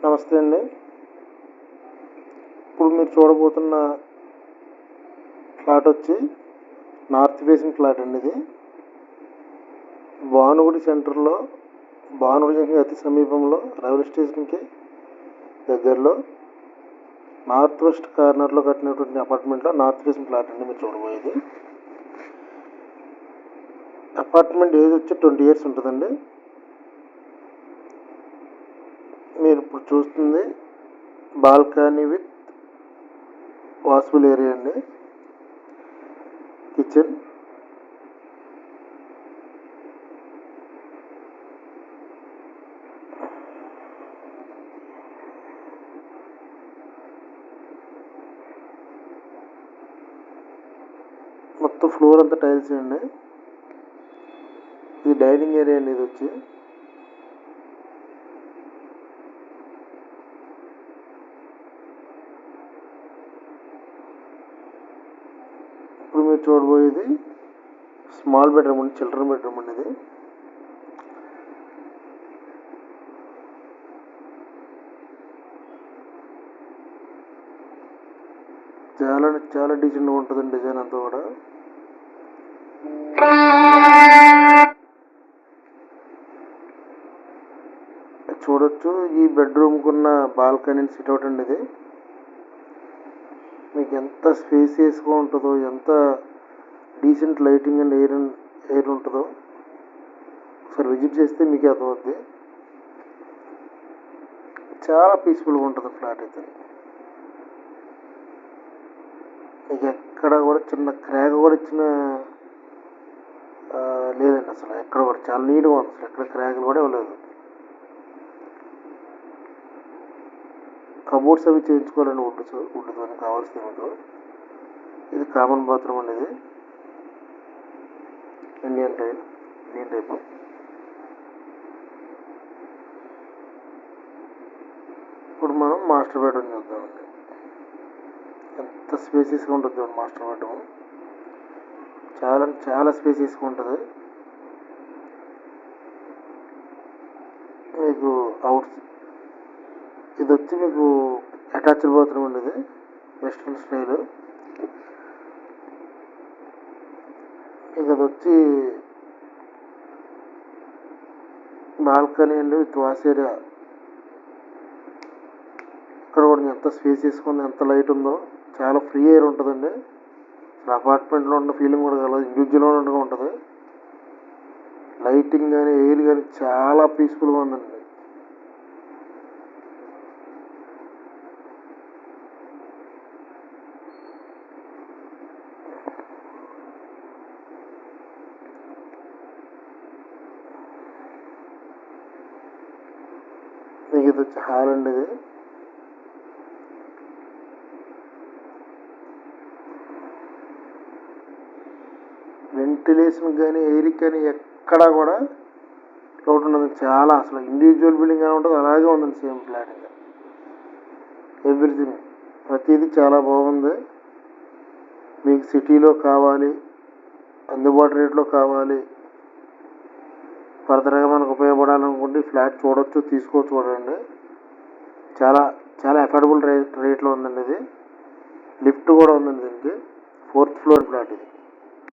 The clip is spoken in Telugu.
నమస్తే అండి. ఇప్పుడు మీరు చూడబోతున్న ఫ్లాట్ వచ్చి నార్త్ ఫేసింగ్ ఫ్లాట్ అండి. ఇది భానుగుడి సెంటర్లో, భానుగుడి జంక్షన్ అతి సమీపంలో, రైల్వే స్టేషన్కి దగ్గరలో నార్త్ వెస్ట్ కార్నర్లో కట్టినటువంటి అపార్ట్మెంట్లో నార్త్ ఫేసింగ్ ఫ్లాట్ అండి మీరు చూడబోయేది. అపార్ట్మెంట్ ఏజ్ వచ్చి 20 years ఉంటుందండి. మీరు ఇప్పుడు చూస్తుంది బాల్కనీ విత్ వాషబుల్ ఏరియా అండి. కిచెన్, మొత్తం ఫ్లోర్ అంతా టైల్స్ అండి. ఇది డైనింగ్ ఏరియా అండి. ఇది వచ్చి ఇప్పుడు మీరు చూడబోయేది స్మాల్ బెడ్రూమ్ అండి, చిల్డ్రన్ బెడ్రూమ్ అండి. ఇది చాలా చాలా డీసెంట్గా ఉంటుందండి. డిజైన్ అంతా కూడా చూడొచ్చు. ఈ బెడ్రూమ్కి ఉన్న బాల్కనీ సిట్అవుట్ అండి. ఇది మీకు ఎంత స్పేసియస్గా ఉంటుందో, ఎంత డీసెంట్ లైటింగ్ అండ్ ఎయిర్ ఉంటుందో ఒకసారి విజిట్ చేస్తే మీకే అర్థమవుద్ది. చాలా పీస్ఫుల్గా ఉంటుంది ఫ్లాట్ అయితే. మీకు ఎక్కడ కూడా చిన్న క్రాక్ కూడా ఇచ్చిన లేదండి. అసలు ఎక్కడ కూడా చాలా నీట్గా ఉంది. అసలు ఎక్కడ క్రాక్లు కూడా ఇవ్వలేదు. కబోర్డ్స్ అవి చేయించుకోవాలండి వుడ్తో కావాల్సింది మీకు. ఇది కామన్ బాత్రూమ్ అండి. ఇది ఇండియన్ టైప్. ఇప్పుడు మనం మాస్టర్ బెడ్రూమ్ చూద్దామండి. ఎంత స్పేసియస్గా ఉంటుంది చూడండి మాస్టర్ బెడ్రూమ్. చాలా చాలా స్పేసియస్గా ఉంటుంది. మీకు ఇది వచ్చి మీకు అటాచ్డ్ బాత్రూమ్ అండి. ఇది వెస్ట్రన్ స్టైల్. ఇక అది వచ్చి బాల్కనీ అండి విత్ వాష్ ఏరియా. ఇక్కడ కూడా ఎంత స్పేసియస్గా ఉంది, ఎంత లైట్ ఉందో. చాలా ఫ్రీ ఎయిర్ ఉంటుందండి. అసలు అపార్ట్మెంట్లో ఉన్న ఫీలింగ్ కూడా కలదు, ఇండివిజువల్గా ఉంటుంది. లైటింగ్ కానీ ఎయిర్ కానీ చాలా పీస్ఫుల్గా ఉందండి. ఇది వచ్చి హాల్ అండి. ఇది వెంటిలేషన్ కానీ ఎయిర్ కానీ ఎక్కడా కూడా లోటు ఉండదు. చాలా అసలు ఇండివిజువల్ బిల్డింగ్ అని ఉంటుంది, అలాగే ఉందండి. Same flat. ఎవ్రీథింగ్ ప్రతిదీ చాలా బాగుంది. మీకు సిటీలో కావాలి, అందుబాటు రేట్లో కావాలి, ఫర్దర్గా మనకు ఉపయోగపడాలనుకుంటే ఫ్లాట్ చూడొచ్చు, తీసుకోవచ్చు చూడండి. చాలా చాలా అఫోర్డబుల్ రేట్లో ఉందండి. ఇది లిఫ్ట్ కూడా ఉందండి దీనికి. 4th floor ఫ్లాట్ ఇది.